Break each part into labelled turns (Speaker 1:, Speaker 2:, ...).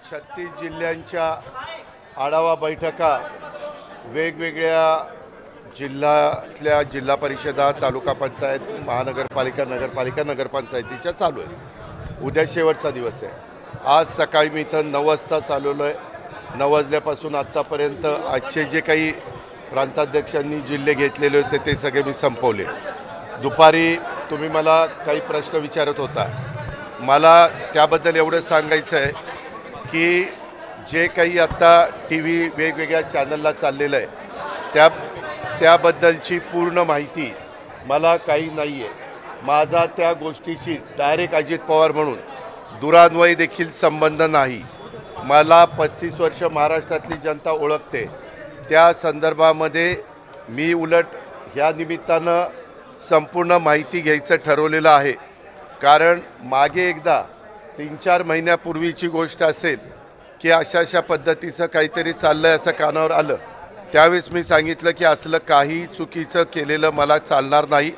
Speaker 1: 36 जिल्ह्यांच्या आढावा बैठका वेगवेगळ्या जिल्ह्यातल्या जिल्हा परिषदा, तालुका पंचायत, महानगरपालिका, नगरपालिका, नगरपंचायतीच्या चालू आहे। उद्या शेवटचा दिवस आहे। आज सकाळी मी इथं 9 वाजता चालवलो आहे। 9 वाजल्यापासून आत्तापर्यंत आजचे जे काही प्रांताध्यक्षांनी जिल्हे घेतलेले होते ते सगळे मी संपवले। दुपारी तुम्ही मला काही प्रश्न विचारत होता, मला त्याबद्दल एवढं सांगायचं आहे की जे काही आता TV वेगवेगळ्या चॅनलला चाललेलं आहे त्याबद्दलची पूर्ण माहिती मला काही नाही आहे। माझा त्या गोष्टीशी डायरेक्ट अजित पवार म्हणून दुरान्वयी देखील संबंध नाही। मला 35 वर्ष महाराष्ट्रातली जनता ओळखते। त्या संदर्भामध्ये मी उलट ह्या निमित्तानं संपूर्ण माहिती घ्यायचं ठरवलेलं आहे। कारण मागे एकदा 3-4 महिन्यापूर्वीची गोष्ट असेल की अशा पद्धतीचं काहीतरी चाललं आहे असं कानावर आलं, त्यावेळेस मी सांगितलं की असलं काही चुकीचं केलेलं मला चालणार नाही।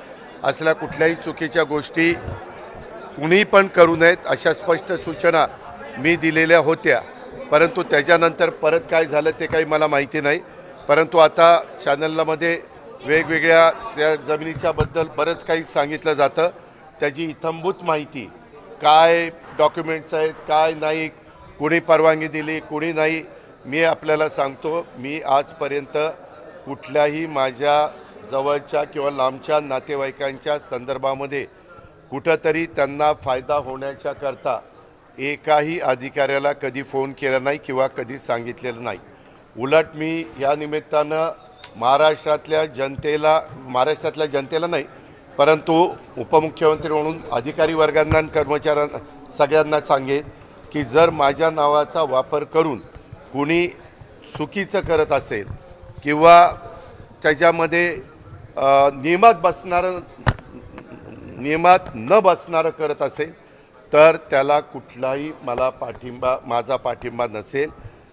Speaker 1: असल्या कुठल्याही चुकीच्या गोष्टी कुणी पण करू नयेत अशा स्पष्ट सूचना मी दिलेल्या होत्या। परंतु त्याच्यानंतर परत काय झालं ते काही मला माहिती नाही। परंतु आता चॅनलमध्ये वेगवेगळ्या त्या जमिनीच्या बद्दल बरंच काही सांगितलं जातं। त्याची इत्थंभूत माहिती काय डॉक्युमेंट्स आहेत, काय नाही, कुणी परवानगी दिली, कुणी नाही, मी आपल्याला सांगतो, मी आजपर्यंत कुठल्याही माझ्या जवळच्या किंवा लांबच्या नातेवाईकांच्या संदर्भामध्ये कुठंतरी त्यांना फायदा होण्याच्या करता एकाही अधिकाऱ्याला कधी फोन केला नाही किंवा कधी सांगितलेलं नाही। उलट मी या निमित्तानं महाराष्ट्रातल्या जनतेला नाही, परंतु उपमुख्यमंत्री म्हणून अधिकारी वर्गांना, कर्मचाऱ्यांना, सगळ्यांना सांगेन की जर माझ्या नावाचा वापर करून कुणी चुकीचं करत असेल किंवा त्याच्यामध्ये नियमात न बसणारं करत असेल तर त्याला कुठलाही माझा पाठिंबा नसेल।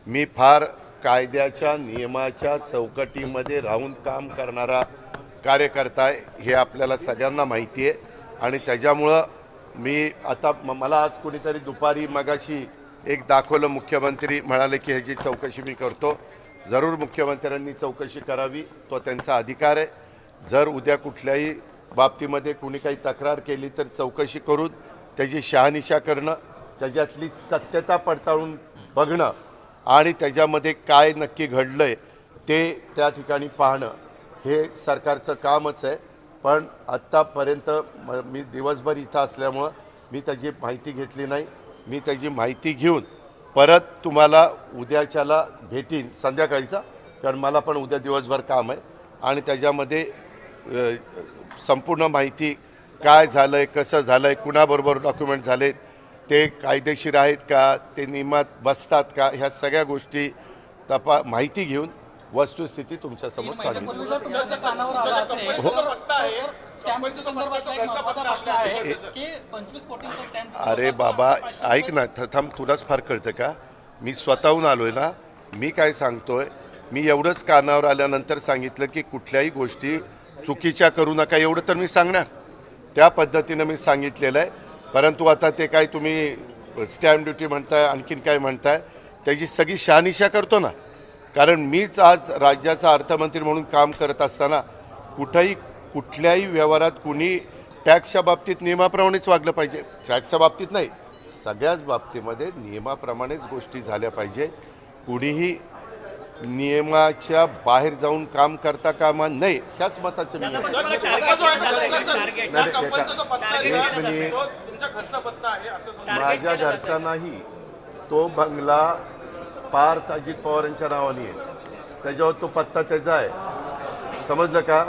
Speaker 1: मी फार कायद्याच्या नियमाच्या चौकटीमध्ये राहून काम करणारा कार्यकर्ता आहे, हे आपल्याला सगळ्यांना माहिती आहे। आणि त्याच्यामुळं मी आता मला आज कुणीतरी दुपारी मगाशी एक दाखवलं, मुख्यमंत्री म्हणाले की ह्याची चौकशी मी करतो। जरूर मुख्यमंत्र्यांनी चौकशी करावी, तो त्यांचा अधिकार आहे। जर उद्या कुठल्याही बाबतीमध्ये कुणी काही तक्रार केली तर चौकशी करून त्याची शहानिशा करणं, त्याच्यातली सत्यता पडताळून बघणं आणि त्याच्यामध्ये काय नक्की घडलं आहे ते त्या ठिकाणी पाहणं हे सरकारचं कामच आहे। पण आत्तापर्यंत मी दिवसभर इथं असल्यामुळं मी त्याची माहिती घेतली नाही। मी त्याची माहिती घेऊन परत तुम्हाला उद्याच्याला भेटीन संध्याकाळीचा, कारण मला पण उद्या दिवसभर काम आहे आणि त्याच्यामध्ये संपूर्ण माहिती काय झालं आहे, कसं झालं आहे, कुणाबरोबर डॉक्युमेंट झाले, ते कायदेशीर आहेत का, ते नियमात बसतात का, ह्या सगळ्या गोष्टी माहिती घेऊन वस्तुस्थिती तुमच्यासमोर काढली। अरे बाबा ऐक ना, थांब, तुलाच फार कळतं का? मी स्वतःहून आलोय ना। मी काय सांगतोय, मी एवढंच कानावर आल्यानंतर सांगितलं की कुठल्याही गोष्टी चुकीच्या करू नका, एवढं तर मी सांगणार। त्या पद्धतीनं मी सांगितलेलं आहे। परंतु आता ते काय तुम्ही स्टॅम्प ड्युटी म्हणताय, आणखीन काय म्हणताय, त्याची सगळी शहानिशा करतो ना। कारण मीच आज राज्याचा अर्थमंत्री म्हणून काम करत असताना कुठल्याही व्यवहारात कुणी टॅक्सच्या बाबतीत नियमाप्रमाणेच वागलं पाहिजे। टॅक्सच्या बाबतीत नाही, सगळ्याच बाबतीमध्ये नियमाप्रमाणेच गोष्टी झाल्या पाहिजे। कुणीही नियमाच्या बाहेर जाऊन काम करता कामा नये, ह्याच मताचं मी माझ्या घरचा नाही, तो बंगला पार्थ अजित पवारांच्या नावाने आहे, त्याच्यावर तो पत्ता त्याचा आहे, समजलं का?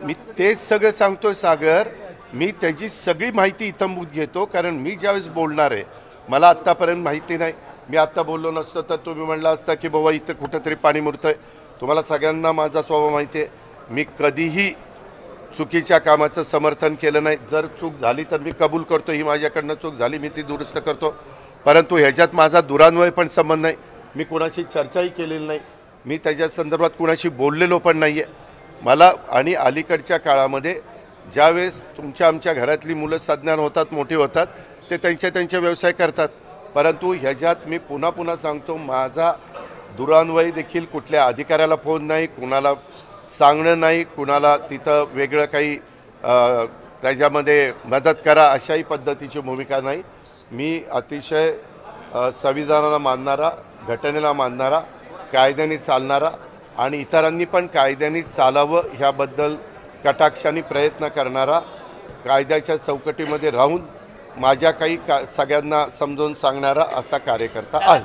Speaker 1: मी तेच सगळं सांगतोय सागर। मी त्याची सगळी माहिती इत्थंभूत घेतो, कारण मी ज्यावेळेस बोलणार आहे मला आत्तापर्यंत माहिती नाही। मी आत्ता बोललो नसतं तर तुम्ही म्हणला असता की बाबा इथं कुठंतरी पाणी मुरतंय। तुम्हाला सगळ्यांना माझा स्वभाव माहिती आहे, मी कधीही चुकीच्या कामाचं समर्थन केलं नाही। जर चूक झाली तर मी कबूल करतो, ही माझ्याकडनं चूक झाली, मी ती दुरुस्त करतो। परंतु ह्याच्यात माझा दुरान्वय पण संबंध नाही, मी कोणाशी चर्चाही केलेली नाही, मी त्याच्या संदर्भात कुणाशी बोललेलो पण नाही आहे। मला आणि अलीकडच्या काळामध्ये ज्यावेळेस आमच्या घरातली मुलं सज्ञान होतात, मोठी होतात, ते त्यांच्या व्यवसाय करतात. परंतु ह्याच्यात मी पुन्हा पुन्हा सांगतो, माझा दुरान्वयी देखील कुठल्या अधिकाऱ्याला फोन नाही, कुणाला सांगणं नाही, कुणाला तिथं वेगळं काही त्याच्यामध्ये मदत करा अशाही पद्धतीची भूमिका नाही. मी अतिशय संविधानाला मानणारा, घटनेला मानणारा, कायद्याने चालणारा आणि इतरांनी पण कायद्याने चालावं ह्याबद्दल कटाक्षाने प्रयत्न करणारा, कायद्याच्या चौकटीमध्ये राहून माझ्या काही सगळ्यांना समजावून सांगणारा असा कार्यकर्ता आहे.